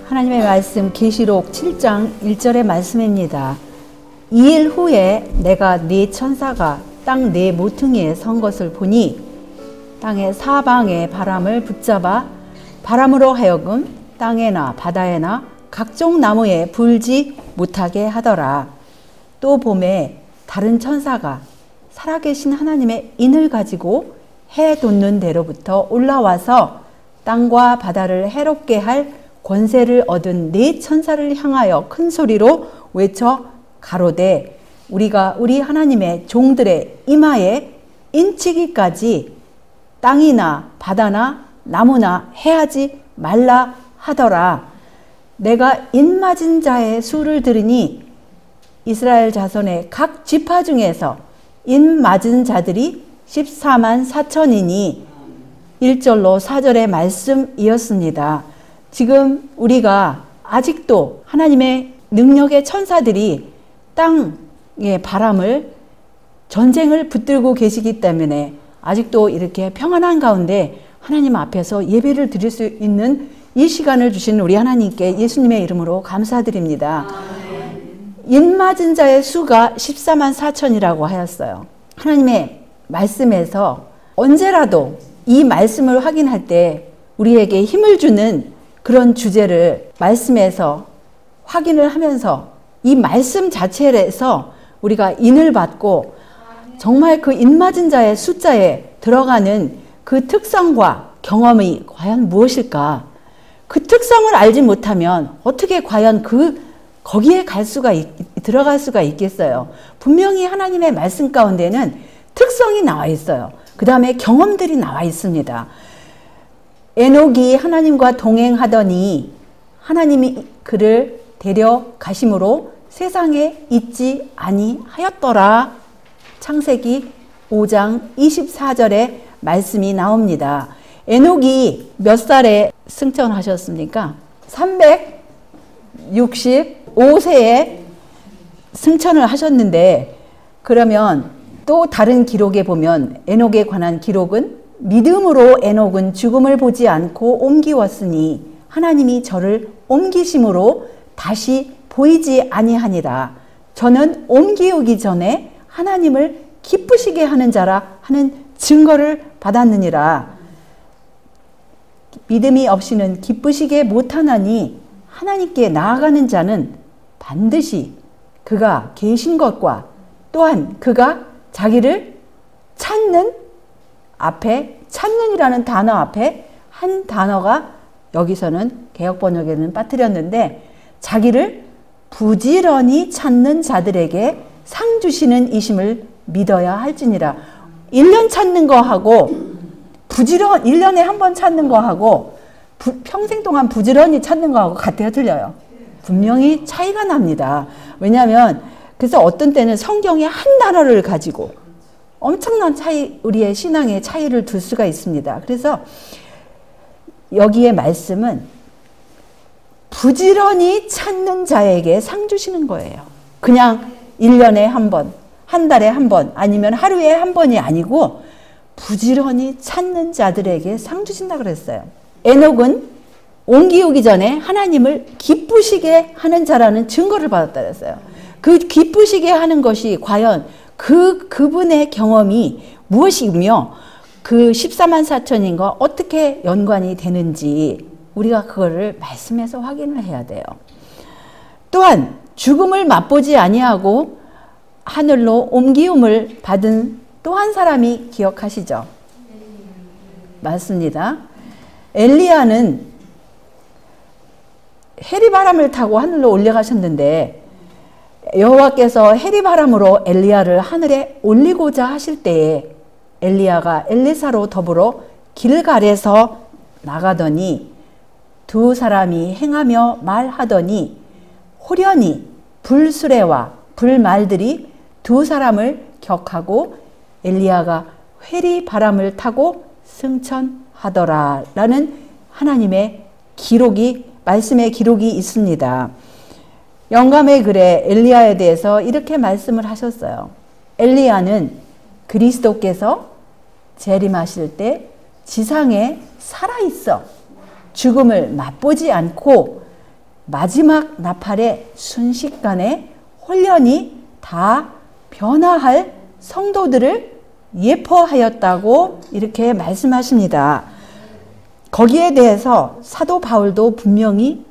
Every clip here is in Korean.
하나님의 말씀 계시록 7장 1절의 말씀입니다. 2일 후에 내가 네 천사가 땅 네 모퉁이에 선 것을 보니 땅의 사방의 바람을 붙잡아 바람으로 하여금 땅에나 바다에나 각종 나무에 불지 못하게 하더라. 또 봄에 다른 천사가 살아계신 하나님의 인을 가지고 해 돋는 데로부터 올라와서 땅과 바다를 해롭게 할 권세를 얻은 네 천사를 향하여 큰 소리로 외쳐 가로되 우리가 우리 하나님의 종들의 이마에 인치기까지 땅이나 바다나 나무나 해하지 말라 하더라. 내가 인 맞은 자의 수를 들으니 이스라엘 자손의 각 지파 중에서 인 맞은 자들이 14만 4천이니 1절로 4절의 말씀이었습니다. 지금 우리가 아직도 하나님의 능력의 천사들이 땅의 바람을 전쟁을 붙들고 계시기 때문에 아직도 이렇게 평안한 가운데 하나님 앞에서 예배를 드릴 수 있는 이 시간을 주신 우리 하나님께 예수님의 이름으로 감사드립니다. 인 맞은 자의 수가 14만 4천이라고 하였어요. 하나님의 말씀에서 언제라도 이 말씀을 확인할 때 우리에게 힘을 주는 그런 주제를 말씀에서 확인을 하면서 이 말씀 자체에서 우리가 인을 받고 정말 그 인 맞은 자의 숫자에 들어가는 그 특성과 경험이 과연 무엇일까? 그 특성을 알지 못하면 어떻게 과연 거기에 들어갈 수가 있겠어요? 분명히 하나님의 말씀 가운데는 특성이 나와 있어요. 그 다음에 경험들이 나와 있습니다. 에녹이 하나님과 동행하더니 하나님이 그를 데려가심으로 세상에 있지 아니하였더라. 창세기 5장 24절에 말씀이 나옵니다. 에녹이 몇 살에 승천하셨습니까? 365세에 승천을 하셨는데, 그러면 또 다른 기록에 보면 에녹에 관한 기록은 믿음으로 에녹은 죽음을 보지 않고 옮기웠으니 하나님이 저를 옮기심으로 다시 보이지 아니하니라. 저는 옮기우기 전에 하나님을 기쁘시게 하는 자라 하는 증거를 받았느니라. 믿음이 없이는 기쁘시게 못하나니 하나님께 나아가는 자는 반드시 그가 계신 것과 또한 그가 자기를 찾는 앞에, 찾는이라는 단어 앞에 한 단어가 여기서는 개역번역에는 빠뜨렸는데, 자기를 부지런히 찾는 자들에게 상 주시는 이심을 믿어야 할지니라. 1년 찾는 거하고 1년에 한 번 찾는 거하고 평생 동안 부지런히 찾는 거하고 같아요, 틀려요? 분명히 차이가 납니다. 왜냐하면 그래서 어떤 때는 성경의 한 단어를 가지고 엄청난 우리의 신앙의 차이를 둘 수가 있습니다. 그래서 여기에 말씀은 부지런히 찾는 자에게 상 주시는 거예요. 그냥 1년에 한 번, 한 달에 한 번, 아니면 하루에 한 번이 아니고 부지런히 찾는 자들에게 상 주신다 그랬어요. 에녹은 옮기우기 전에 하나님을 기쁘시게 하는 자라는 증거를 받았다 그랬어요. 그 기쁘시게 하는 것이 과연 그분의 경험이 무엇이며 그 14만 4천인과 어떻게 연관이 되는지 우리가 그거를 말씀에서 확인을 해야 돼요. 또한 죽음을 맛보지 아니하고 하늘로 옮기움을 받은 또 한 사람이 기억하시죠? 맞습니다. 엘리야는 해리바람을 타고 하늘로 올라가셨는데 여호와께서 해리바람으로 엘리야를 하늘에 올리고자 하실 때에 엘리야가 엘리사로 더불어 길갈에서 나가더니 두 사람이 행하며 말하더니 호련히 불수레와 불말들이 두 사람을 격하고 엘리야가 회리바람을 타고 승천하더라 라는 하나님의 기록이 말씀의 기록이 있습니다. 영감의 글에 엘리야에 대해서 이렇게 말씀을 하셨어요. 엘리야는 그리스도께서 재림하실 때 지상에 살아있어 죽음을 맛보지 않고 마지막 나팔의 순식간에 홀연히 다 변화할 성도들을 예표하였다고 이렇게 말씀하십니다. 거기에 대해서 사도 바울도 분명히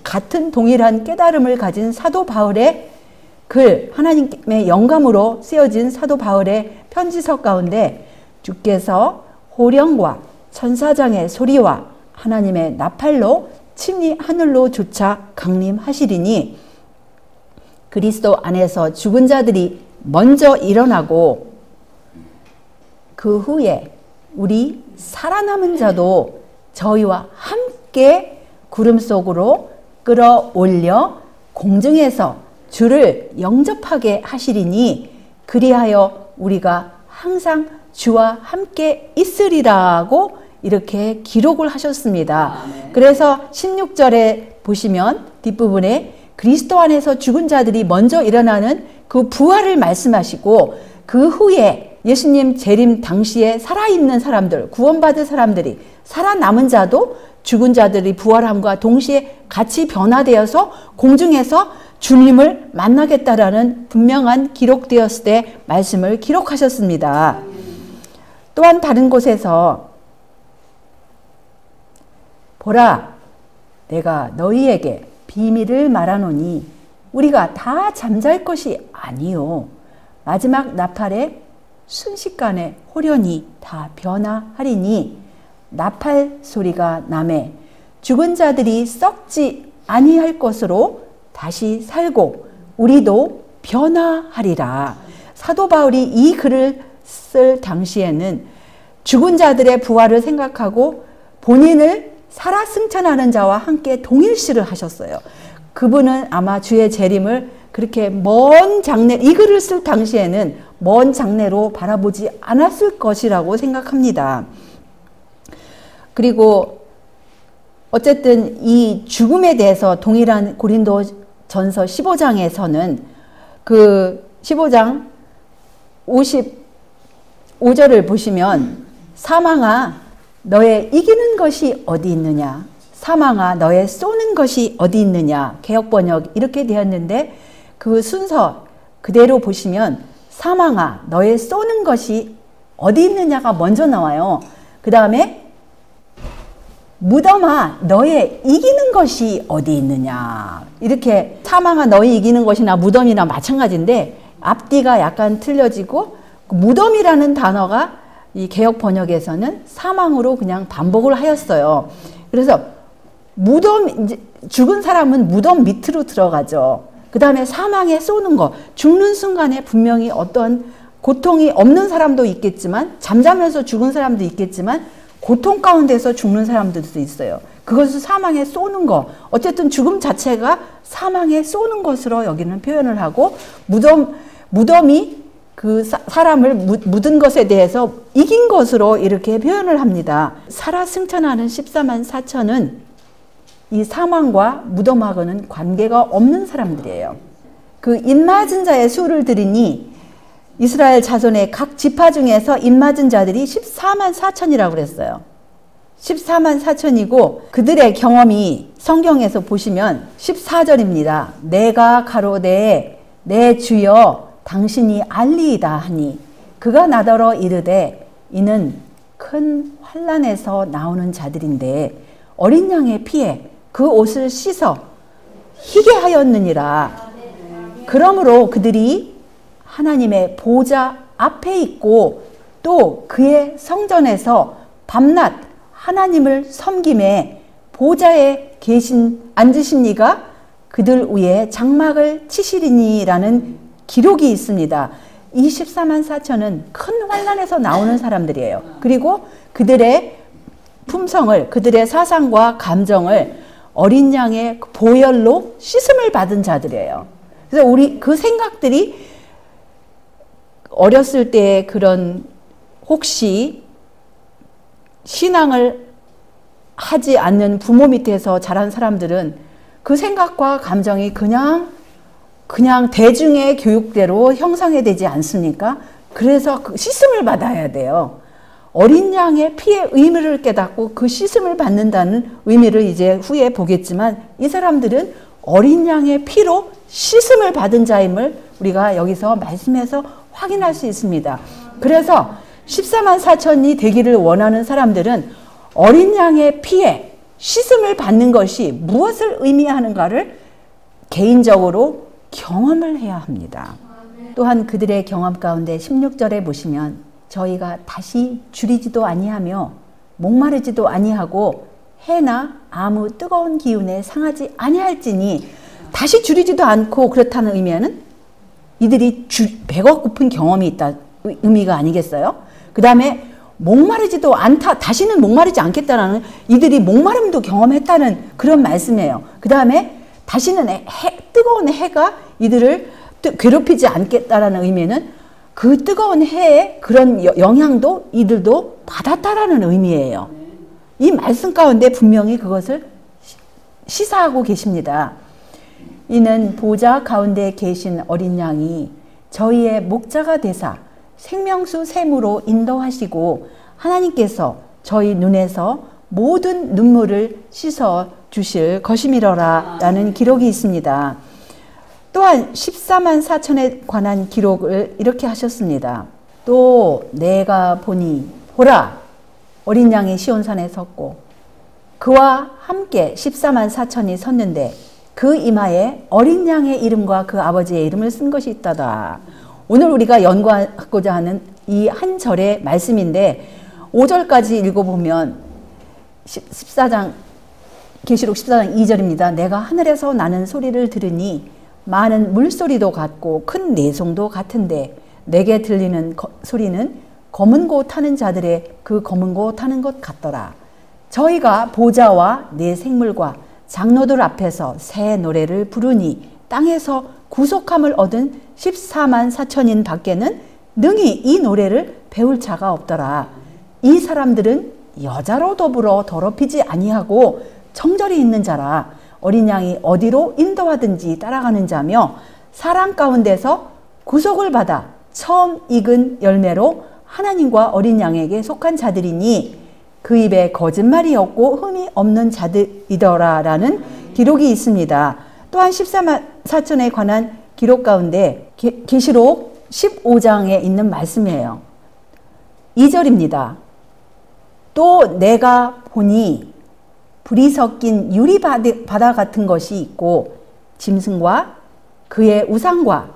같은 동일한 깨달음을 가진 사도 바울의 글, 하나님의 영감으로 쓰여진 사도 바울의 편지서 가운데 주께서 호령과 천사장의 소리와 하나님의 나팔로 친히 하늘로 조차 강림하시리니 그리스도 안에서 죽은 자들이 먼저 일어나고 그 후에 우리 살아남은 자도 저희와 함께 구름 속으로 끌어올려 공중에서 주를 영접하게 하시리니 그리하여 우리가 항상 주와 함께 있으리라고 이렇게 기록을 하셨습니다. 그래서 16절에 보시면 뒷부분에 그리스도 안에서 죽은 자들이 먼저 일어나는 그 부활을 말씀하시고 그 후에 예수님 재림 당시에 살아있는 사람들, 구원받은 사람들이 살아남은 자도 죽은 자들이 부활함과 동시에 같이 변화되어서 공중에서 주님을 만나겠다라는 분명한 기록되었을 때 말씀을 기록하셨습니다. 또한 다른 곳에서 보라 내가 너희에게 비밀을 말하노니 우리가 다 잠잘 것이 아니요 마지막 나팔에 순식간에 홀연히 다 변화하리니 나팔 소리가 나매 죽은 자들이 썩지 아니할 것으로 다시 살고 우리도 변화하리라. 사도 바울이 이 글을 쓸 당시에는 죽은 자들의 부활을 생각하고 본인을 살아 승천하는 자와 함께 동일시를 하셨어요. 그분은 아마 주의 재림을 그렇게 먼 장래, 이 글을 쓸 당시에는 먼 장래로 바라보지 않았을 것이라고 생각합니다. 그리고 어쨌든 이 죽음에 대해서 동일한 고린도전서 15장에서는 그 15장 55절을 보시면 사망아 너의 이기는 것이 어디 있느냐, 사망아 너의 쏘는 것이 어디 있느냐, 개역번역 이렇게 되었는데 그 순서 그대로 보시면 사망아 너의 쏘는 것이 어디 있느냐가 먼저 나와요. 그 다음에 무덤아 너의 이기는 것이 어디 있느냐, 이렇게 사망아 너의 이기는 것이나 무덤이나 마찬가지인데 앞뒤가 약간 틀려지고 무덤이라는 단어가 이 개역 번역에서는 사망으로 그냥 반복을 하였어요. 그래서 무덤, 이제 죽은 사람은 무덤 밑으로 들어가죠. 그 다음에 사망에 쏘는 거, 죽는 순간에 분명히 어떤 고통이 없는 사람도 있겠지만 잠자면서 죽은 사람도 있겠지만 고통 가운데서 죽는 사람들도 있어요. 그것을 사망에 쏘는 거, 어쨌든 죽음 자체가 사망에 쏘는 것으로 여기는 표현을 하고 무덤이 그 사람을 묻은 것에 대해서 이긴 것으로 이렇게 표현을 합니다. 살아 승천하는 14만 4천은 이 사망과 무덤하고는 관계가 없는 사람들이에요. 그 인맞은 자의 수를 들으니 이스라엘 자손의 각 지파 중에서 인맞은 자들이 14만 4천이라고 그랬어요. 14만 4천이고 그들의 경험이 성경에서 보시면 14절입니다. 내가 가로되 내 주여 당신이 알리이다 하니 그가 나더러 이르되 이는 큰 환난에서 나오는 자들인데 어린 양의 피에 그 옷을 씻어 희게 하였느니라. 그러므로 그들이 하나님의 보좌 앞에 있고 또 그의 성전에서 밤낮 하나님을 섬김에 보좌에 앉으신 이가 그들 위에 장막을 치시리니라는 기록이 있습니다. 이 14만 4천은 큰 환난에서 나오는 사람들이에요. 그리고 그들의 품성을, 그들의 사상과 감정을 어린 양의 보혈로 씻음을 받은 자들이에요. 그래서 우리 그 생각들이 어렸을 때 그런 혹시 신앙을 하지 않는 부모 밑에서 자란 사람들은 그 생각과 감정이 그냥 대중의 교육대로 형성이 되지 않습니까? 그래서 그 씻음을 받아야 돼요. 어린 양의 피의 의미를 깨닫고 그 씻음을 받는다는 의미를 이제 후에 보겠지만, 이 사람들은 어린 양의 피로 씻음을 받은 자임을 우리가 여기서 말씀에서 확인할 수 있습니다. 그래서 14만 4천이 되기를 원하는 사람들은 어린 양의 피에 씻음을 받는 것이 무엇을 의미하는가를 개인적으로 경험을 해야 합니다. 또한 그들의 경험 가운데 16절에 보시면, 저희가 다시 줄이지도 아니하며 목마르지도 아니하고 해나 아무 뜨거운 기운에 상하지 아니할지니, 다시 줄이지도 않고 그렇다는 의미는 이들이 배가 고픈 경험이 있다 의미가 아니겠어요? 그 다음에 목마르지도 않다, 다시는 목마르지 않겠다는, 이들이 목마름도 경험했다는 그런 말씀이에요. 그 다음에 다시는 뜨거운 해가 이들을 괴롭히지 않겠다라는 의미는 그 뜨거운 해의 그런 영향도 이들도 받았다라는 의미예요. 이 말씀 가운데 분명히 그것을 시사하고 계십니다. 이는 보좌 가운데 계신 어린 양이 저희의 목자가 되사 생명수 샘으로 인도하시고 하나님께서 저희 눈에서 모든 눈물을 씻어 주실 것이미러라 라는 기록이 있습니다. 또한 14만 4천에 관한 기록을 이렇게 하셨습니다. 또 내가 보니 보라, 어린 양이 시온산에 섰고 그와 함께 14만 4천이 섰는데 그 이마에 어린 양의 이름과 그 아버지의 이름을 쓴 것이 있다다. 오늘 우리가 연구하고자 하는 이 한 절의 말씀인데, 5절까지 읽어보면 14장 계시록 14장 2절입니다. 내가 하늘에서 나는 소리를 들으니 많은 물소리도 같고 큰 내송도 같은데, 내게 들리는 소리는 검은 고 타는 자들의 그 검은 고 타는 것 같더라. 저희가 보좌와 네 생물과 장로들 앞에서 새 노래를 부르니 땅에서 구속함을 얻은 14만 4천인 밖에는 능히 이 노래를 배울 자가 없더라. 이 사람들은 여자로 더불어 더럽히지 아니하고 정절이 있는 자라. 어린 양이 어디로 인도하든지 따라가는 자며 사람 가운데서 구속을 받아 처음 익은 열매로 하나님과 어린 양에게 속한 자들이니 그 입에 거짓말이 없고 흠이 없는 자들이더라 라는 기록이 있습니다. 또한 14만 4천에 관한 기록 가운데 계시록 15장에 있는 말씀이에요. 2절입니다. 또 내가 보니 불이 섞인 유리바다 같은 것이 있고 짐승과 그의 우상과,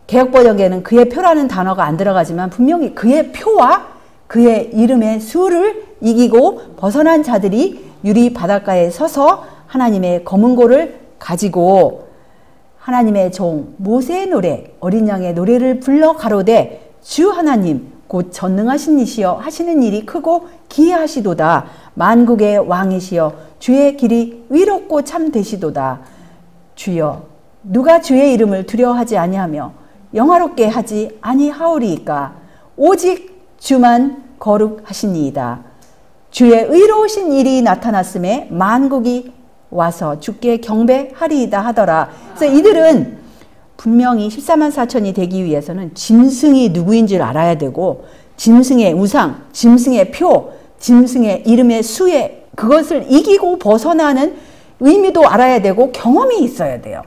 개역번역에는 그의 표라는 단어가 안 들어가지만 분명히 그의 표와 그의 이름의 수를 이기고 벗어난 자들이 유리 바닷가에 서서 하나님의 검은 고를 가지고 하나님의 종 모세의 노래, 어린 양의 노래를 불러 가로되 주 하나님 곧 전능하신 이시여 하시는 일이 크고 기이하시도다. 만국의 왕이시여 주의 길이 위롭고 참되시도다. 주여 누가 주의 이름을 두려워하지 아니하며 영화롭게 하지 아니하오리이까. 오직 주만 거룩하시니이다. 주의 의로우신 일이 나타났음에 만국이 와서 주께 경배하리이다 하더라. 그래서 이들은 분명히 14만 4천이 되기 위해서는 짐승이 누구인 줄 알아야 되고, 짐승의 우상, 짐승의 표, 짐승의 이름의 수에 그것을 이기고 벗어나는 의미도 알아야 되고 경험이 있어야 돼요.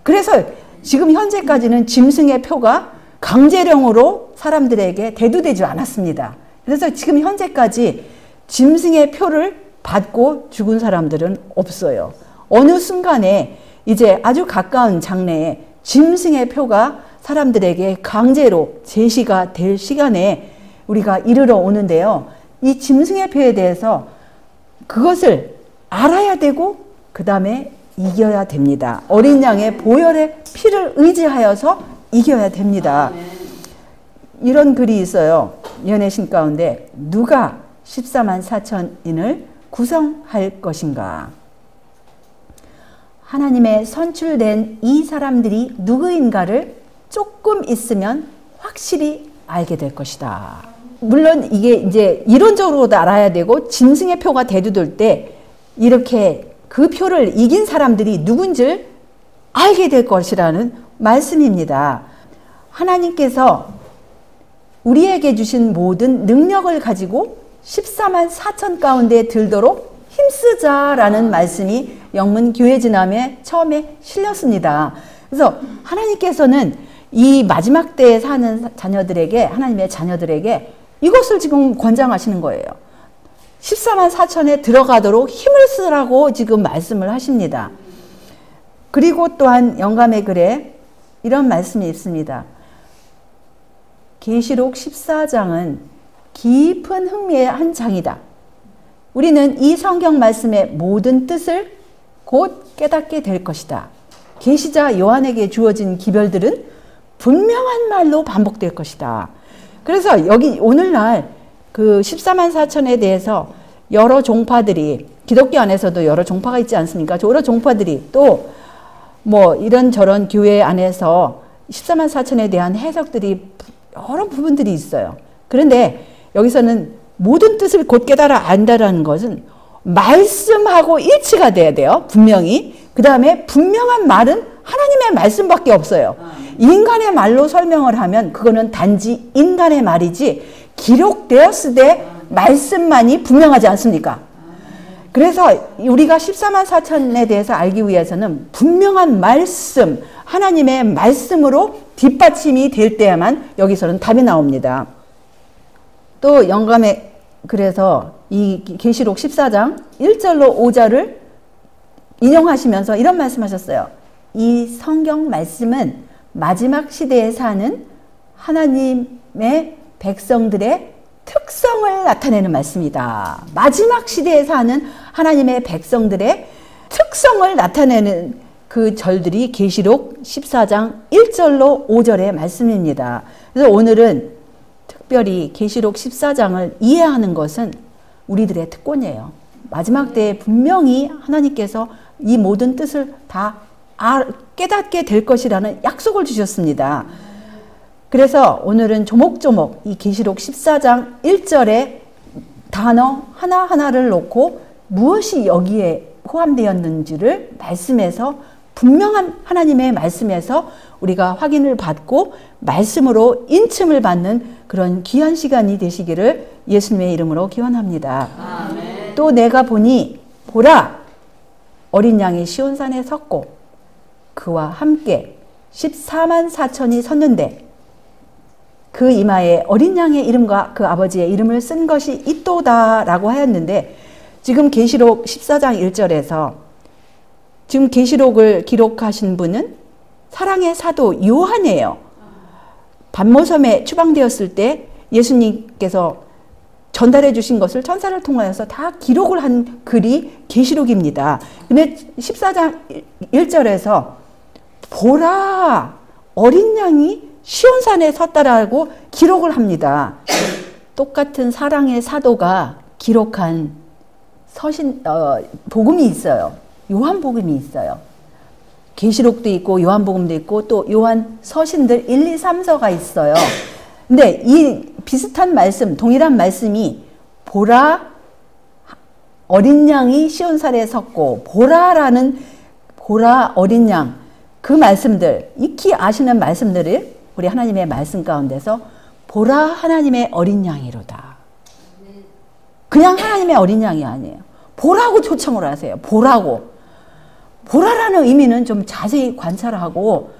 그래서 지금 현재까지는 짐승의 표가 강제령으로 사람들에게 대두되지 않았습니다. 그래서 지금 현재까지 짐승의 표를 받고 죽은 사람들은 없어요. 어느 순간에 이제 아주 가까운 장래에 짐승의 표가 사람들에게 강제로 제시가 될 시간에 우리가 이르러 오는데요. 이 짐승의 표에 대해서 그것을 알아야 되고 그 다음에 이겨야 됩니다. 어린 양의 보혈의 피를 의지하여서 이겨야 됩니다. 이런 글이 있어요. 연애신 가운데 누가 14만 4천인을 구성할 것인가? 하나님의 선출된 이 사람들이 누구인가를 조금 있으면 확실히 알게 될 것이다. 물론 이게 이제 이론적으로도 알아야 되고 짐승의 표가 대두될 때 이렇게 그 표를 이긴 사람들이 누군지 알게 될 것이라는 말씀입니다. 하나님께서 우리에게 주신 모든 능력을 가지고 14만 4천 가운데 들도록 힘쓰자라는 말씀이 영문 교회지남에 처음에 실렸습니다. 그래서 하나님께서는 이 마지막 때에 사는 자녀들에게, 하나님의 자녀들에게 이것을 지금 권장하시는 거예요. 14만 4천에 들어가도록 힘을 쓰라고 지금 말씀을 하십니다. 그리고 또한 영감의 글에 이런 말씀이 있습니다. 계시록 14장은 깊은 흥미의 한 장이다. 우리는 이 성경 말씀의 모든 뜻을 곧 깨닫게 될 것이다. 계시자 요한에게 주어진 기별들은 분명한 말로 반복될 것이다. 그래서 여기 오늘날 그 14만 4천에 대해서 여러 종파들이, 기독교 안에서도 여러 종파가 있지 않습니까? 여러 종파들이 또 뭐 이런저런 교회 안에서 14만 4천에 대한 해석들이 여러 부분들이 있어요. 그런데 여기서는 모든 뜻을 곧 깨달아 안다라는 것은 말씀하고 일치가 돼야 돼요. 분명히. 그 다음에 분명한 말은 하나님의 말씀밖에 없어요. 인간의 말로 설명을 하면 그거는 단지 인간의 말이지 기록되었을 때 말씀만이 분명하지 않습니까? 그래서 우리가 14만 4천에 대해서 알기 위해서는 분명한 말씀, 하나님의 말씀으로 뒷받침이 될 때야만 여기서는 답이 나옵니다. 또 영감에 그래서 이 계시록 14장 1절로 5절을 인용하시면서 이런 말씀하셨어요. 이 성경 말씀은 마지막 시대에 사는 하나님의 백성들의 특성을 나타내는 말씀이다. 마지막 시대에 사는 하나님의 백성들의 특성을 나타내는 그 절들이 계시록 14장 1절로 5절의 말씀입니다. 그래서 오늘은 특별히 계시록 14장을 이해하는 것은 우리들의 특권이에요. 마지막 때에 분명히 하나님께서 이 모든 뜻을 다 깨닫게 될 것이라는 약속을 주셨습니다. 그래서 오늘은 조목조목 이 계시록 14장 1절의 단어 하나하나를 놓고 무엇이 여기에 포함되었는지를 말씀에서 분명한 하나님의 말씀에서 우리가 확인을 받고 말씀으로 인침을 받는 그런 귀한 시간이 되시기를 예수님의 이름으로 기원합니다. 아멘. 또 내가 보니 보라 어린 양이 시온산에 섰고 그와 함께 14만 4천이 섰는데 그 이마에 어린 양의 이름과 그 아버지의 이름을 쓴 것이 있도다 라고 하였는데 지금 계시록 14장 1절에서 지금 계시록을 기록하신 분은 사랑의 사도 요한이에요. 반모섬에 추방되었을 때 예수님께서 전달해 주신 것을 천사를 통하여서 다 기록을 한 글이 계시록입니다. 근데 14장 1절에서 보라 어린 양이 시온산에 섰다라고 기록을 합니다. 똑같은 사랑의 사도가 기록한 복음이 있어요. 요한복음이 있어요. 계시록도 있고 요한복음도 있고 또 요한 서신들 1, 2, 3서가 있어요. 근데 이 비슷한 말씀, 동일한 말씀이 보라 어린 양이 시온산에 섰고 보라라는 보라 어린 양 그 말씀들 익히 아시는 말씀들을 우리 하나님의 말씀 가운데서 보라 하나님의 어린 양이로다. 그냥 하나님의 어린 양이 아니에요. 보라고 초청을 하세요. 보라고. 보라라는 의미는 좀 자세히 관찰하고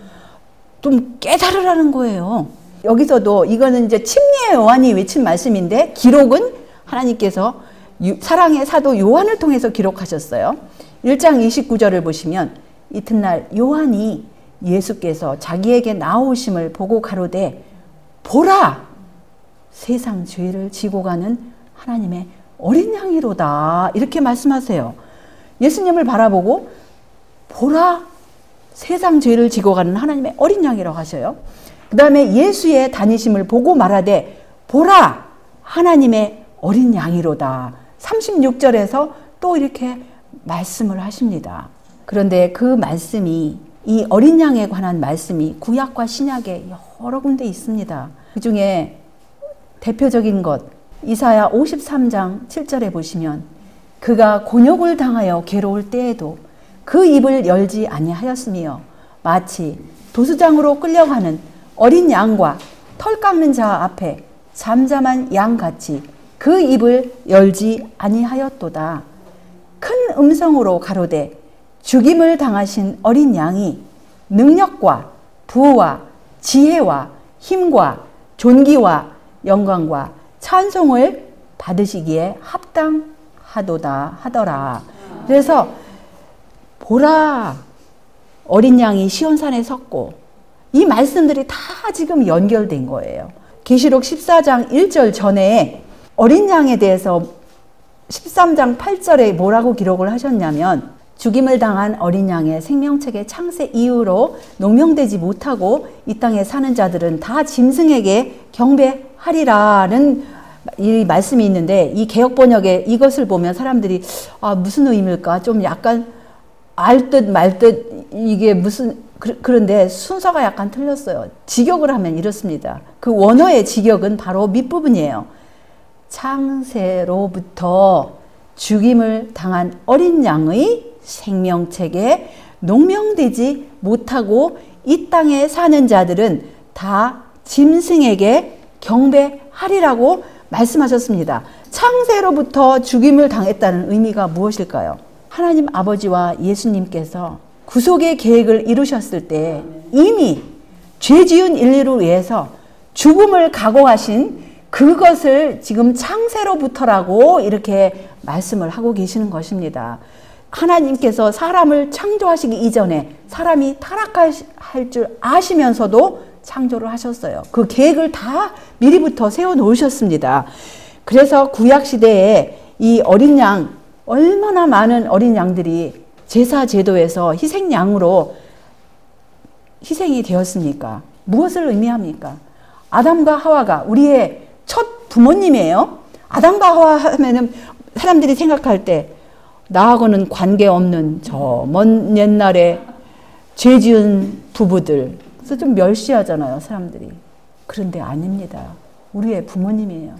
좀 깨달으라는 거예요. 여기서도 이거는 이제 침례의 요한이 외친 말씀인데 기록은 하나님께서 사랑의 사도 요한을 통해서 기록하셨어요. 1장 29절을 보시면 이튿날 요한이 예수께서 자기에게 나오심을 보고 가로되 보라 세상 죄를 지고 가는 하나님의 어린 양이로다 이렇게 말씀하세요. 예수님을 바라보고 보라 세상 죄를 지고 가는 하나님의 어린 양이라고 하셔요. 그 다음에 예수의 다니심을 보고 말하되 보라 하나님의 어린 양이로다 36절에서 또 이렇게 말씀을 하십니다. 그런데 그 말씀이 이 어린 양에 관한 말씀이 구약과 신약에 여러 군데 있습니다. 그 중에 대표적인 것 이사야 53장 7절에 보시면 그가 곤욕을 당하여 괴로울 때에도 그 입을 열지 아니하였으며 마치 도수장으로 끌려가는 어린 양과 털 깎는 자 앞에 잠잠한 양같이 그 입을 열지 아니하였도다. 큰 음성으로 가로되 죽임을 당하신 어린 양이 능력과 부와 지혜와 힘과 존귀와 영광과 찬송을 받으시기에 합당하도다 하더라. 그래서 보라, 어린 양이 시온산에 섰고, 이 말씀들이 다 지금 연결된 거예요. 계시록 14장 1절 전에 어린 양에 대해서 13장 8절에 뭐라고 기록을 하셨냐면 죽임을 당한 어린 양의 생명책의 창세 이후로 농명되지 못하고 이 땅에 사는 자들은 다 짐승에게 경배하리라는 이 말씀이 있는데, 이 개역 번역에 이것을 보면 사람들이 무슨 의미일까 좀 약간 알 듯 말 듯 이게 무슨 그런데 순서가 약간 틀렸어요. 직역을 하면 이렇습니다. 그 원어의 직역은 바로 밑부분이에요. 창세로부터 죽임을 당한 어린 양의 생명책에 농명되지 못하고 이 땅에 사는 자들은 다 짐승에게 경배하리라고 말씀하셨습니다. 창세로부터 죽임을 당했다는 의미가 무엇일까요? 하나님 아버지와 예수님께서 구속의 계획을 이루셨을 때 이미 죄 지은 인류를 위해서 죽음을 각오하신 그것을 지금 창세로부터라고 이렇게 말씀을 하고 계시는 것입니다. 하나님께서 사람을 창조하시기 이전에 사람이 타락할 줄 아시면서도 창조를 하셨어요. 그 계획을 다 미리부터 세워놓으셨습니다. 그래서 구약시대에 이 어린 양, 얼마나 많은 어린 양들이 제사 제도에서 희생양으로 희생이 되었습니까? 무엇을 의미합니까? 아담과 하와가 우리의 첫 부모님이에요. 아담과 하와 하면은 사람들이 생각할 때 나하고는 관계없는 저 먼 옛날에 죄 지은 부부들, 그래서 좀 멸시하잖아요, 사람들이. 그런데 아닙니다. 우리의 부모님이에요.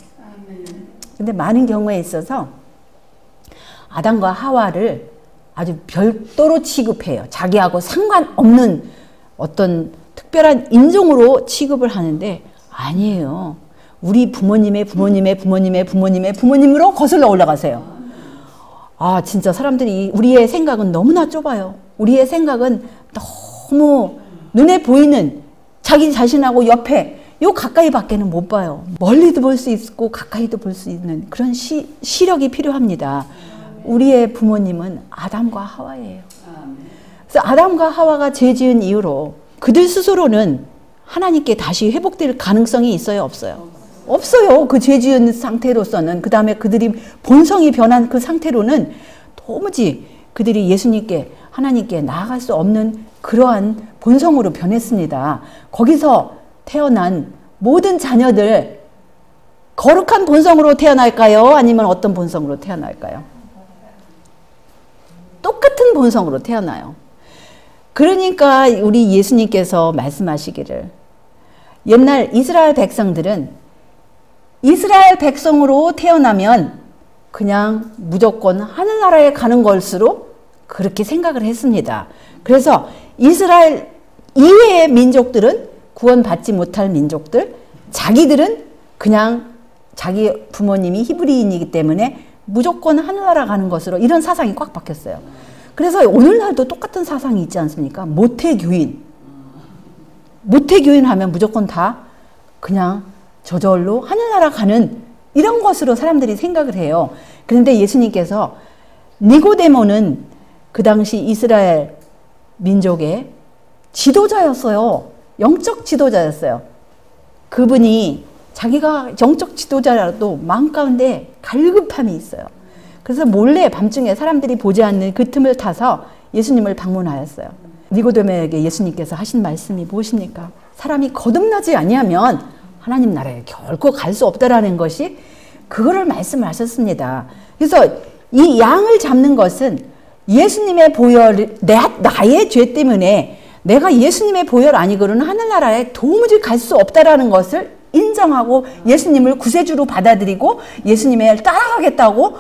근데 많은 경우에 있어서 아담과 하와를 아주 별도로 취급해요. 자기하고 상관없는 어떤 특별한 인종으로 취급을 하는데 아니에요. 우리 부모님의 부모님의 부모님의 부모님의 부모님으로 거슬러 올라가세요. 진짜 사람들이 우리의 생각은 너무나 좁아요. 우리의 생각은 너무 눈에 보이는 자기 자신하고 옆에 요 가까이밖에는 못 봐요. 멀리도 볼 수 있고 가까이도 볼 수 있는 그런 시력이 필요합니다. 우리의 부모님은 아담과 하와예요. 그래서 아담과 하와가 죄 지은 이후로 그들 스스로는 하나님께 다시 회복될 가능성이 있어요, 없어요? 없어요. 그 죄 지은 상태로서는. 그 다음에 그들이 본성이 변한 그 상태로는 도무지 그들이 예수님께 하나님께 나아갈 수 없는 그러한 본성으로 변했습니다. 거기서 태어난 모든 자녀들 거룩한 본성으로 태어날까요? 아니면 어떤 본성으로 태어날까요? 똑같은 본성으로 태어나요. 그러니까 우리 예수님께서 말씀하시기를 옛날 이스라엘 백성들은 이스라엘 백성으로 태어나면 그냥 무조건 하늘나라에 가는 것으로 그렇게 생각을 했습니다. 그래서 이스라엘 이외의 민족들은 구원받지 못할 민족들, 자기들은 그냥 자기 부모님이 히브리인이기 때문에 무조건 하늘나라 가는 것으로 이런 사상이 꽉 박혔어요. 그래서 오늘날도 똑같은 사상이 있지 않습니까? 모태교인. 모태교인 하면 무조건 다 그냥 저절로 하늘나라 가는 이런 것으로 사람들이 생각을 해요. 그런데 예수님께서 니고데모는 그 당시 이스라엘 민족의 지도자였어요. 영적 지도자였어요. 그분이 자기가 영적 지도자라도 마음 가운데 갈급함이 있어요. 그래서 몰래 밤중에 사람들이 보지 않는 그 틈을 타서 예수님을 방문하였어요. 니고데모에게 예수님께서 하신 말씀이 무엇입니까? 사람이 거듭나지 아니하면 하나님 나라에 결코 갈 수 없다라는 것이 그거를 말씀하셨습니다. 그래서 이 양을 잡는 것은 예수님의 보혈, 나의 죄 때문에 내가 예수님의 보혈 아니고는 하늘나라에 도무지 갈 수 없다라는 것을 인정하고 예수님을 구세주로 받아들이고 예수님을 따라가겠다고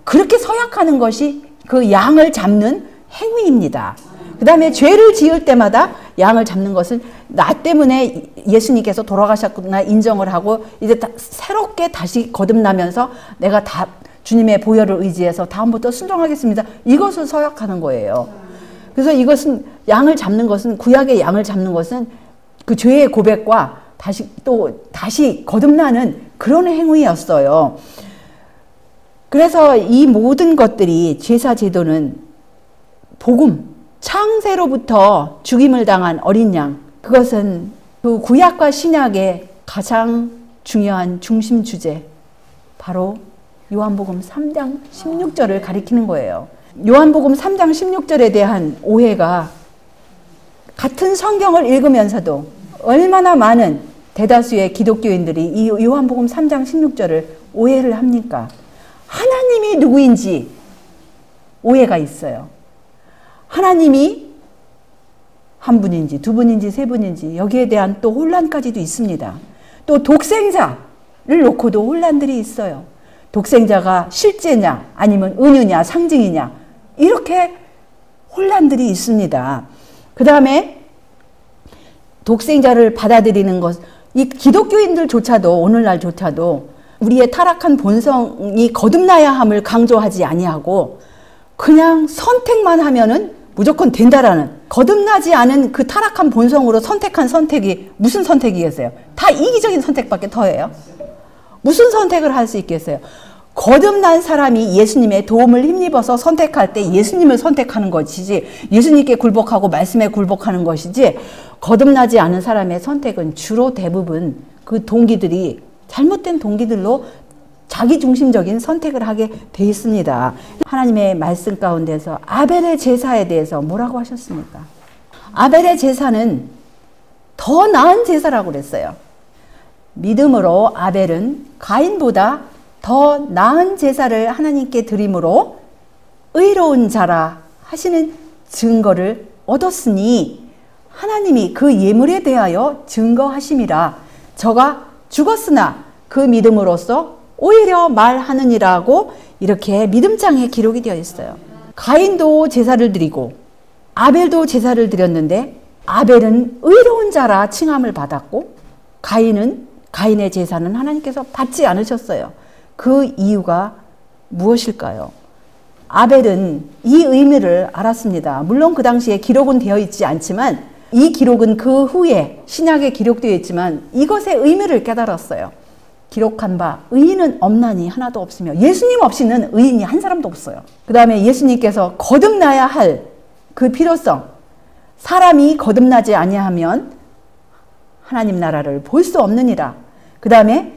그렇게 서약하는 것이 그 양을 잡는 행위입니다. 그 다음에 죄를 지을 때마다 양을 잡는 것은 나 때문에 예수님께서 돌아가셨구나 인정을 하고 이제 새롭게 다시 거듭나면서 내가 다 주님의 보혈을 의지해서 다음부터 순종하겠습니다. 이것을 서약하는 거예요. 그래서 이것은 양을 잡는 것은 구약의 양을 잡는 것은 그 죄의 고백과 다시 거듭나는 그런 행위였어요. 그래서 이 모든 것들이 제사 제도는 복음, 창세로부터 죽임을 당한 어린 양, 그것은 그 구약과 신약의 가장 중요한 중심 주제, 바로 요한복음 3장 16절을 가리키는 거예요. 요한복음 3장 16절에 대한 오해가 같은 성경을 읽으면서도 얼마나 많은 대다수의 기독교인들이 이 요한복음 3장 16절을 오해를 합니까? 하나님이 누구인지 오해가 있어요. 하나님이 한 분인지 두 분인지 세 분인지 여기에 대한 또 혼란까지도 있습니다. 또 독생자를 놓고도 혼란들이 있어요. 독생자가 실제냐 아니면 은유냐 상징이냐 이렇게 혼란들이 있습니다. 그 다음에 독생자를 받아들이는 것, 이 기독교인들조차도 오늘날조차도 우리의 타락한 본성이 거듭나야 함을 강조하지 아니하고 그냥 선택만 하면은 무조건 된다라는, 거듭나지 않은 그 타락한 본성으로 선택한 선택이 무슨 선택이겠어요? 다 이기적인 선택밖에 더해요. 무슨 선택을 할 수 있겠어요? 거듭난 사람이 예수님의 도움을 힘입어서 선택할 때 예수님을 선택하는 것이지, 예수님께 굴복하고 말씀에 굴복하는 것이지, 거듭나지 않은 사람의 선택은 주로 대부분 그 동기들이 잘못된 동기들로 자기중심적인 선택을 하게 돼 있습니다. 하나님의 말씀 가운데서 아벨의 제사에 대해서 뭐라고 하셨습니까? 아벨의 제사는 더 나은 제사라고 그랬어요. 믿음으로 아벨은 가인보다 더 나은 제사를 하나님께 드림으로 의로운 자라 하시는 증거를 얻었으니 하나님이 그 예물에 대하여 증거하심이라. 저가 죽었으나 그 믿음으로써 오히려 말하느니라고 이렇게 믿음장에 기록이 되어 있어요. 가인도 제사를 드리고 아벨도 제사를 드렸는데 아벨은 의로운 자라 칭함을 받았고 가인의 제사는 하나님께서 받지 않으셨어요. 그 이유가 무엇일까요? 아벨은 이 의미를 알았습니다. 물론 그 당시에 기록은 되어 있지 않지만 이 기록은 그 후에 신약에 기록되어 있지만 이것의 의미를 깨달았어요. 기록한 바 의인은 없나니 하나도 없으며 예수님 없이는 의인이 한 사람도 없어요. 그 다음에 예수님께서 거듭나야 할 그 필요성, 사람이 거듭나지 아니하면 하나님 나라를 볼 수 없느니라. 그 다음에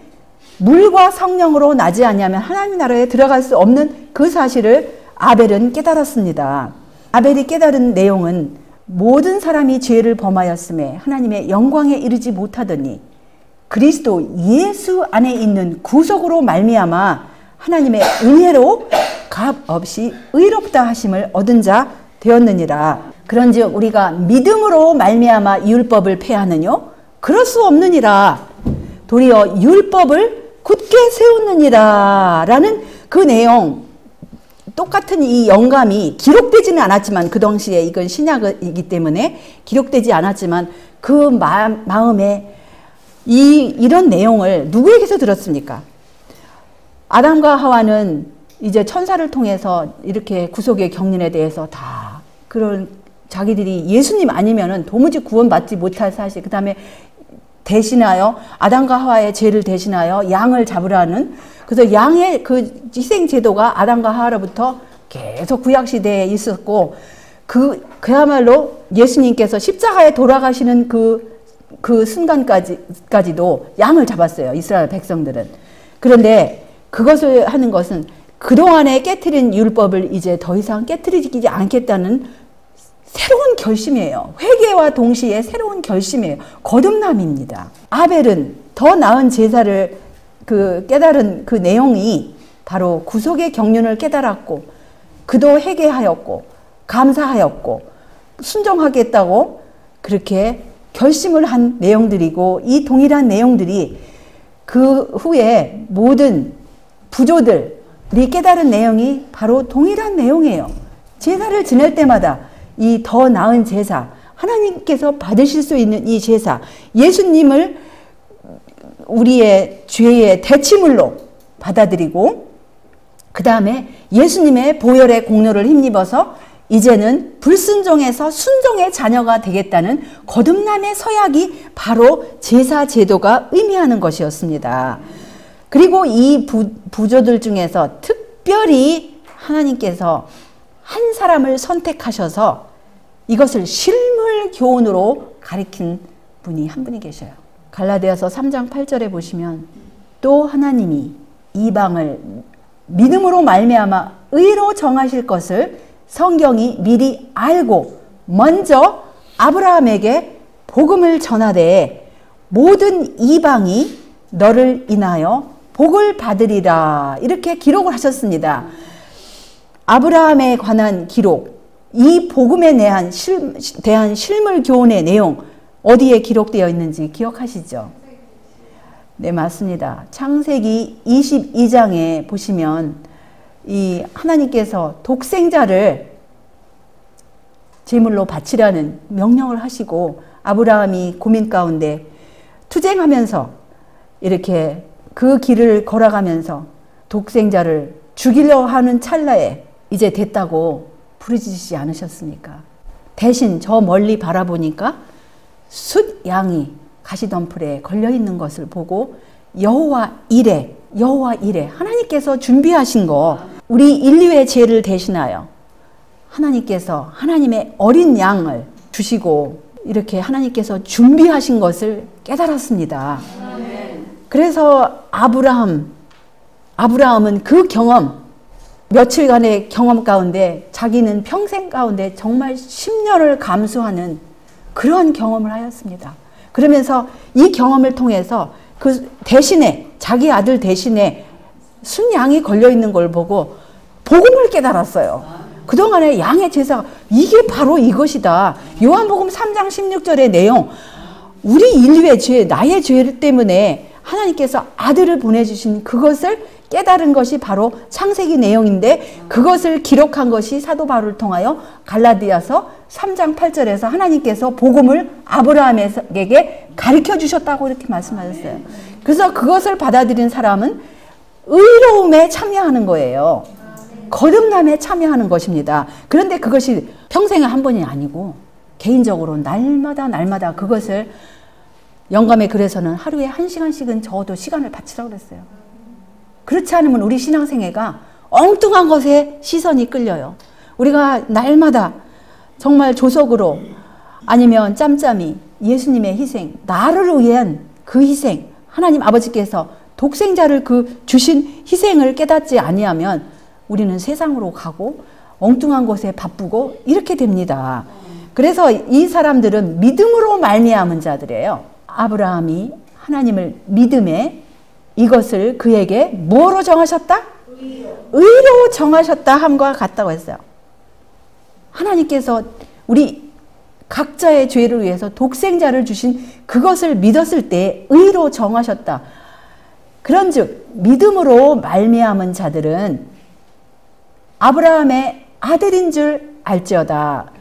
물과 성령으로 나지 아니하면 하나님 나라에 들어갈 수 없는 그 사실을 아벨은 깨달았습니다. 아벨이 깨달은 내용은 모든 사람이 죄를 범하였음에 하나님의 영광에 이르지 못하더니 그리스도 예수 안에 있는 구속으로 말미암아 하나님의 은혜로 값 없이 의롭다 하심을 얻은 자 되었느니라. 그런즉 우리가 믿음으로 말미암아 율법을 폐하느뇨? 그럴 수 없느니라. 도리어 율법을 굳게 세우느니라 라는 그 내용, 똑같은 이 영감이 기록되지는 않았지만 그 당시에 이건 신약이기 때문에 기록되지 않았지만 그 마음에 이런 내용을 누구에게서 들었습니까? 아담과 하와는 이제 천사를 통해서 이렇게 구속의 경륜에 대해서 다 그런 자기들이 예수님 아니면은 도무지 구원받지 못할 사실, 그 다음에 대신하여 아담과 하와의 죄를 대신하여 양을 잡으라는, 그래서 양의 그 희생 제도가 아담과 하와로부터 계속 구약 시대에 있었고 그야말로 예수님께서 십자가에 돌아가시는 그 순간까지도 양을 잡았어요. 이스라엘 백성들은. 그런데 그것을 하는 것은 그동안에 깨트린 율법을 이제 더 이상 깨트리지 않겠다는 새로운 결심이에요. 회개와 동시에 새로운 결심이에요. 거듭남입니다. 아벨은 더 나은 제사를 깨달은 그 내용이 바로 구속의 경륜을 깨달았고 그도 회개하였고 감사하였고 순종하겠다고 그렇게 결심을 한 내용들이고, 이 동일한 내용들이 그 후에 모든 부조들이 깨달은 내용이 바로 동일한 내용이에요. 제사를 지낼 때마다 이 더 나은 제사, 하나님께서 받으실 수 있는 이 제사, 예수님을 우리의 죄의 대치물로 받아들이고, 그 다음에 예수님의 보혈의 공로를 힘입어서 이제는 불순종에서 순종의 자녀가 되겠다는 거듭남의 서약이 바로 제사 제도가 의미하는 것이었습니다. 그리고 이 부조들 중에서 특별히 하나님께서 한 사람을 선택하셔서 이것을 실물 교훈으로 가리킨 분이 한 분이 계셔요. 갈라디아서 3장 8절에 보시면, 또 하나님이 이방을 믿음으로 말미암아 의로 정하실 것을 성경이 미리 알고 먼저 아브라함에게 복음을 전하되 모든 이방이 너를 인하여 복을 받으리라, 이렇게 기록을 하셨습니다. 아브라함에 관한 기록, 이 복음에 대한 실물 교훈의 내용 어디에 기록되어 있는지 기억하시죠? 네, 맞습니다. 창세기 22장에 보시면 이 하나님께서 독생자를 제물로 바치라는 명령을 하시고, 아브라함이 고민 가운데 투쟁하면서 이렇게 그 길을 걸어가면서 독생자를 죽이려 하는 찰나에 이제 됐다고 부르짖지 않으셨습니까? 대신 저 멀리 바라보니까 숫 양이 가시덤불에 걸려있는 것을 보고 여호와 이레, 하나님께서 준비하신 거, 우리 인류의 죄를 대신하여 하나님께서 하나님의 어린 양을 주시고 이렇게 하나님께서 준비하신 것을 깨달았습니다. 그래서 아브라함은 그 경험, 며칠간의 경험 가운데 자기는 평생 가운데 정말 10년을 감수하는 그런 경험을 하였습니다. 그러면서 이 경험을 통해서 그 대신에, 자기 아들 대신에 순양이 걸려있는 걸 보고 복음을 깨달았어요. 그동안에 양의 제사가 이게 바로 이것이다. 요한복음 3장 16절의 내용, 우리 인류의 죄, 나의 죄 때문에 하나님께서 아들을 보내주신 그것을 깨달은 것이 바로 창세기 내용인데, 그것을 기록한 것이 사도 바울을 통하여 갈라디아서 3장 8절에서 하나님께서 복음을 아브라함에게 가르쳐 주셨다고 이렇게 말씀하셨어요. 그래서 그것을 받아들인 사람은 의로움에 참여하는 거예요. 거듭남에 참여하는 것입니다. 그런데 그것이 평생에 한 번이 아니고 개인적으로 날마다 그것을, 영감의 글에서는 하루에 1시간씩은 적어도 시간을 바치라고 그랬어요. 그렇지 않으면 우리 신앙생애가 엉뚱한 것에 시선이 끌려요. 우리가 날마다 정말 조석으로 아니면 짬짬이 예수님의 희생, 나를 위한 그 희생, 하나님 아버지께서 독생자를 주신 희생을 깨닫지 아니하면 우리는 세상으로 가고 엉뚱한 것에 바쁘고 이렇게 됩니다. 그래서 이 사람들은 믿음으로 말미암은 자들이에요. 아브라함이 하나님을 믿음에 이것을 그에게 뭐로 정하셨다? 의로 정하셨다 함과 같다고 했어요. 하나님께서 우리 각자의 죄를 위해서 독생자를 주신 그것을 믿었을 때 의로 정하셨다. 그런즉 믿음으로 말미암은 자들은 아브라함의 아들인 줄 알지어다.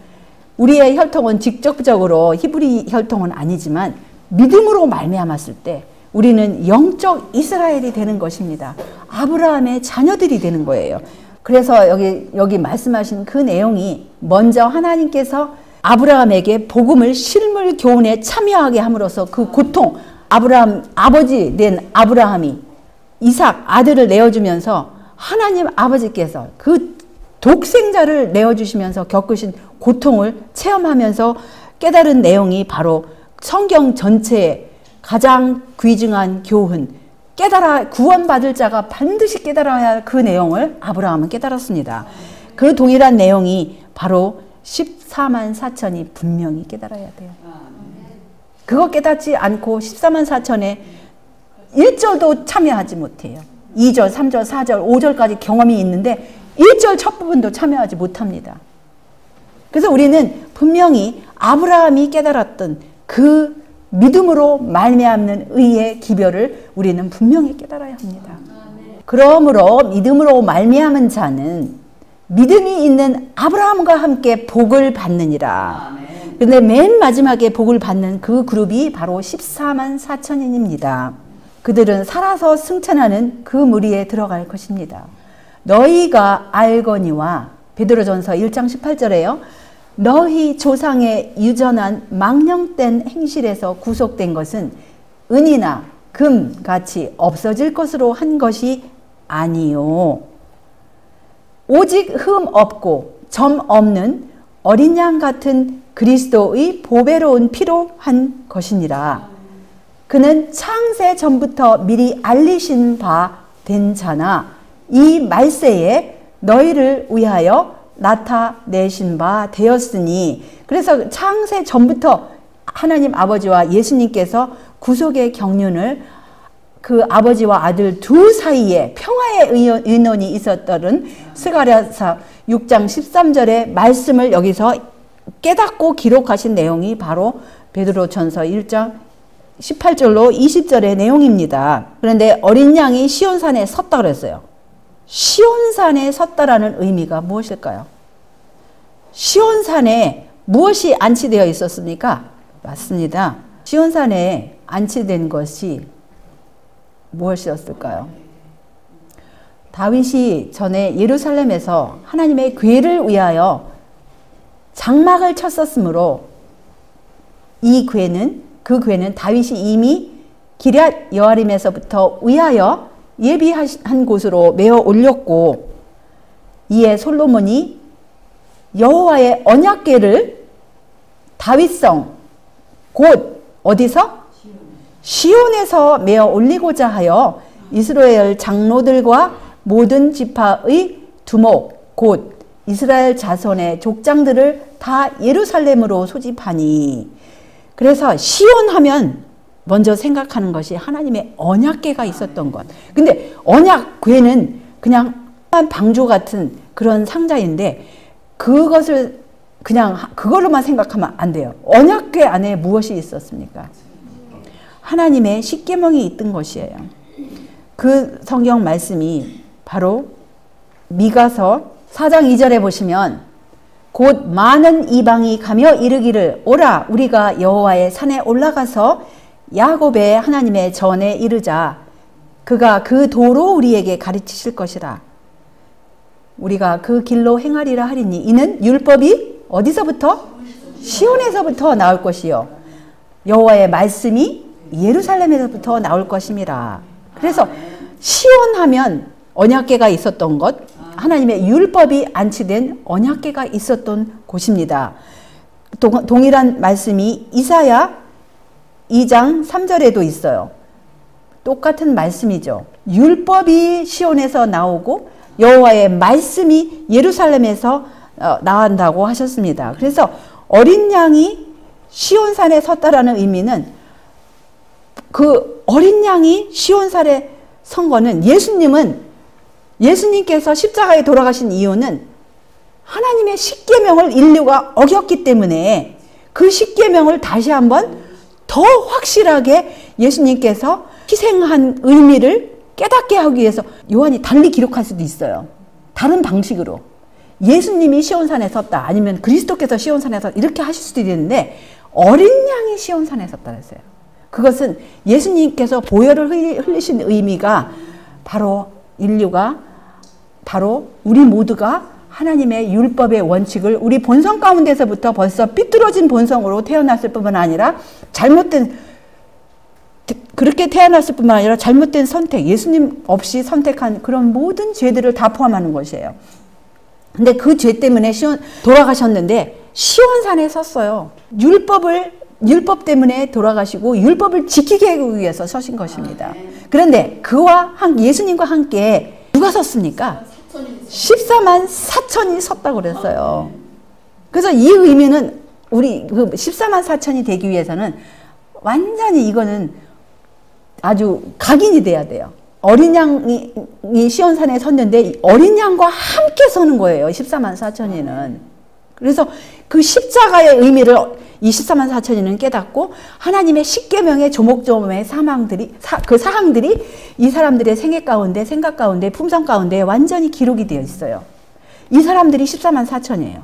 우리의 혈통은 직접적으로 히브리 혈통은 아니지만 믿음으로 말미암았을 때 우리는 영적 이스라엘이 되는 것입니다. 아브라함의 자녀들이 되는 거예요. 그래서 여기 말씀하신 그 내용이 먼저 하나님께서 아브라함에게 복음을 실물 교훈에 참여하게 함으로써 그 고통, 아브라함 아버지 된 아브라함이 이삭 아들을 내어주면서 하나님 아버지께서 그 독생자를 내어주시면서 겪으신 고통을 체험하면서 깨달은 내용이 바로 성경 전체의 가장 귀중한 교훈, 구원받을 자가 반드시 깨달아야 할 그 내용을 아브라함은 깨달았습니다. 그 동일한 내용이 바로 14만 4천이 분명히 깨달아야 돼요. 그거 깨닫지 않고 14만 4천에 1절도 참여하지 못해요. 2절, 3절, 4절, 5절까지 경험이 있는데 1절 첫 부분도 참여하지 못합니다. 그래서 우리는 분명히 아브라함이 깨달았던 그 믿음으로 말미암는 의의 기별을 우리는 분명히 깨달아야 합니다. 그러므로 믿음으로 말미암은 자는 믿음이 있는 아브라함과 함께 복을 받느니라. 그런데 맨 마지막에 복을 받는 그 그룹이 바로 14만 4천인입니다. 그들은 살아서 승천하는 그 무리에 들어갈 것입니다. 너희가 알거니와 베드로전서 1장 18절에요. 너희 조상의 유전한 망령된 행실에서 구속된 것은 은이나 금같이 없어질 것으로 한 것이 아니요 오직 흠 없고 점 없는 어린 양 같은 그리스도의 보배로운 피로 한 것이니라. 그는 창세 전부터 미리 알리신 바 된 자나 이 말세에 너희를 위하여 나타내신 바 되었으니, 그래서 창세 전부터 하나님 아버지와 예수님께서 구속의 경륜을 그 아버지와 아들 둘 사이에 평화의 의논이 있었던 스가랴서 6장 13절의 말씀을 여기서 깨닫고 기록하신 내용이 바로 베드로전서 1장 18절로 20절의 내용입니다. 그런데 어린 양이 시온산에 섰다 그랬어요. 시온산에 섰다라는 의미가 무엇일까요? 시온산에 무엇이 안치되어 있었습니까? 맞습니다. 시온산에 안치된 것이 무엇이었을까요? 다윗이 전에 예루살렘에서 하나님의 궤를 위하여 장막을 쳤었으므로 그 궤는 다윗이 이미 기럇 여아림에서부터 위하여 예비한 곳으로 메어 올렸고, 이에 솔로몬이 여호와의 언약궤를 다윗성 곧 어디서? 시온에서 메어 올리고자 하여 이스라엘 장로들과 모든 지파의 두목 곧 이스라엘 자손의 족장들을 다 예루살렘으로 소집하니. 그래서 시온하면 먼저 생각하는 것이 하나님의 언약궤가 있었던 것. 근데 언약궤는 그냥 방주 같은 그런 상자인데 그것을 그냥 그걸로만 생각하면 안 돼요. 언약궤 안에 무엇이 있었습니까? 하나님의 십계명이 있던 것이에요. 그 성경 말씀이 바로 미가서 4장 2절에 보시면 곧 많은 이방이 가며 이르기를 오라 우리가 여호와의 산에 올라가서 야곱의 하나님의 전에 이르자 그가 그 도로 우리에게 가르치실 것이라. 우리가 그 길로 행하리라 하리니 이는 율법이 어디서부터? 시온에서부터 나올 것이요 여호와의 말씀이 예루살렘에서부터 나올 것임이라. 그래서 시온하면 언약궤가 있었던 것, 하나님의 율법이 안치된 언약궤가 있었던 곳입니다. 동일한 말씀이 이사야 2장 3절에도 있어요. 똑같은 말씀이죠. 율법이 시온에서 나오고 여호와의 말씀이 예루살렘에서 나온다고 하셨습니다. 그래서 어린 양이 시온산에 섰다라는 의미는 그 어린 양이 시온산에 선 거는 예수님께서 십자가에 돌아가신 이유는 하나님의 십계명을 인류가 어겼기 때문에 그 십계명을 다시 한번 더 확실하게 예수님께서 희생한 의미를 깨닫게 하기 위해서 요한이 달리 기록할 수도 있어요. 다른 방식으로. 예수님이 시온산에 섰다 아니면 그리스도께서 시온산에 섰다 이렇게 하실 수도 있는데 어린 양이 시온산에 섰다 그랬어요. 그것은 예수님께서 보혈을 흘리신 의미가 바로 인류가 바로 우리 모두가 하나님의 율법의 원칙을 우리 본성 가운데서부터 벌써 삐뚤어진 본성으로 태어났을 뿐만 아니라 그렇게 태어났을 뿐만 아니라 잘못된 선택, 예수님 없이 선택한 그런 모든 죄들을 다 포함하는 것이에요. 근데 그 죄 때문에 돌아가셨는데 시온산에 섰어요. 율법 때문에 돌아가시고 율법을 지키게 하기 위해서 서신 것입니다. 그런데 예수님과 함께 누가 섰습니까? 14만 4천이 섰다고 그랬어요. 그래서 이 의미는 우리 14만 4천이 되기 위해서는 완전히 이거는 아주 각인이 돼야 돼요. 어린 양이 시온산에 섰는데 어린 양과 함께 서는 거예요. 14만 4천이는. 그래서 그 십자가의 의미를 24만 4천이는 깨닫고 하나님의 십계명의 조목조목의 그 사항들이 이 사람들의 생애 가운데, 생각 가운데, 품성 가운데 완전히 기록이 되어 있어요. 이 사람들이 14만 4천이에요.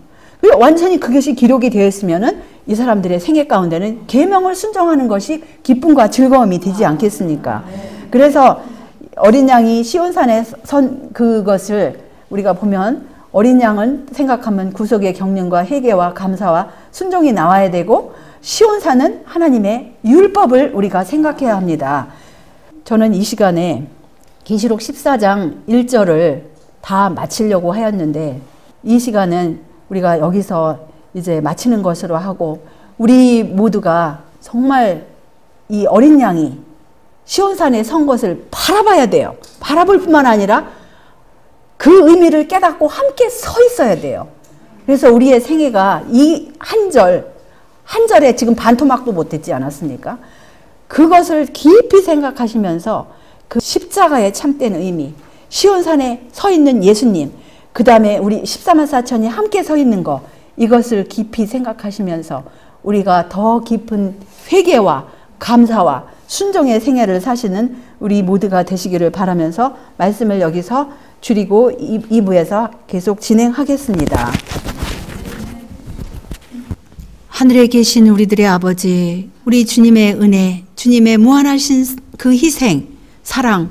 완전히 그것이 기록이 되어 있으면은 이 사람들의 생애 가운데는 계명을 순종하는 것이 기쁨과 즐거움이 되지 않겠습니까? 그래서 어린 양이 시온산에 선 그것을 우리가 보면 어린 양은 생각하면 구속의 경륜과 회개와 감사와 순종이 나와야 되고 시온산은 하나님의 율법을 우리가 생각해야 합니다. 저는 이 시간에 계시록 14장 1절을 다 마치려고 하였는데 이 시간은 우리가 여기서 이제 마치는 것으로 하고 우리 모두가 정말 이 어린 양이 시온산에 선 것을 바라봐야 돼요. 바라볼 뿐만 아니라 그 의미를 깨닫고 함께 서 있어야 돼요. 그래서 우리의 생애가 이 한 절에 지금 반토막도 못했지 않았습니까? 그것을 깊이 생각하시면서 그 십자가의 참된 의미, 시온산에 서 있는 예수님, 그 다음에 우리 14만 4천이 함께 서 있는 거, 이것을 깊이 생각하시면서 우리가 더 깊은 회개와 감사와 순종의 생애를 사시는 우리 모두가 되시기를 바라면서 말씀을 여기서 줄이고 2부에서 계속 진행하겠습니다. 하늘에 계신 우리들의 아버지, 우리 주님의 은혜, 주님의 무한하신 그 희생, 사랑,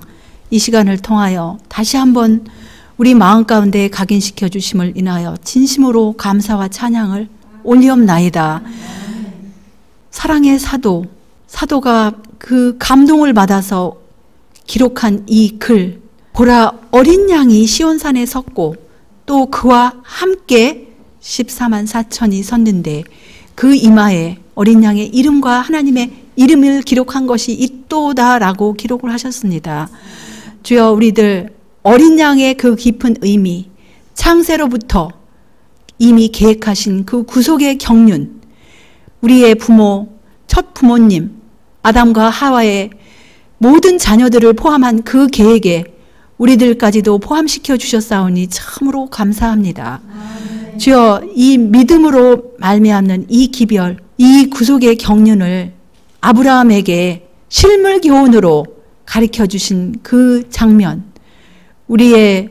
이 시간을 통하여 다시 한번 우리 마음 가운데 각인시켜 주심을 인하여 진심으로 감사와 찬양을 올리옵나이다. 사랑의 사도가 그 감동을 받아서 기록한 이 글, 보라 어린 양이 시온산에 섰고 또 그와 함께 14만 4천이 섰는데 그 이마에 어린 양의 이름과 하나님의 이름을 기록한 것이 있도다라고 기록을 하셨습니다. 주여, 우리들 어린 양의 그 깊은 의미, 창세로부터 이미 계획하신 그 구속의 경륜, 우리의 부모, 첫 부모님 아담과 하와의 모든 자녀들을 포함한 그 계획에 우리들까지도 포함시켜 주셨사오니 참으로 감사합니다. 주여, 이 믿음으로 말미암는 이 기별, 이 구속의 경륜을 아브라함에게 실물 교훈으로 가르쳐 주신 그 장면, 우리의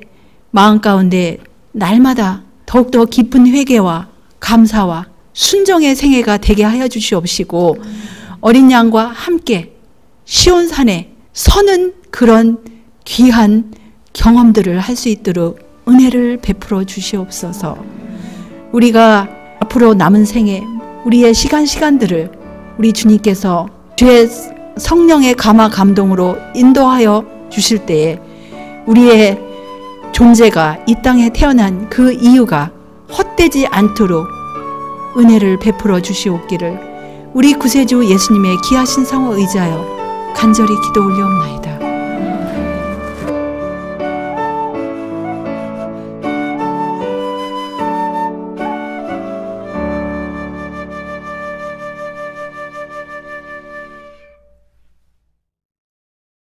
마음 가운데 날마다 더욱더 깊은 회개와 감사와 순종의 생애가 되게 하여 주시옵시고 어린 양과 함께 시온산에 서는 그런 귀한 경험들을 할 수 있도록 은혜를 베풀어 주시옵소서. 우리가 앞으로 남은 생에 우리의 시간들을 우리 주님께서 주의 성령의 감화 감동으로 인도하여 주실 때에 우리의 존재가 이 땅에 태어난 그 이유가 헛되지 않도록 은혜를 베풀어 주시옵기를 우리 구세주 예수님의 귀하신 성을 의지하여 간절히 기도 올려옵나이다.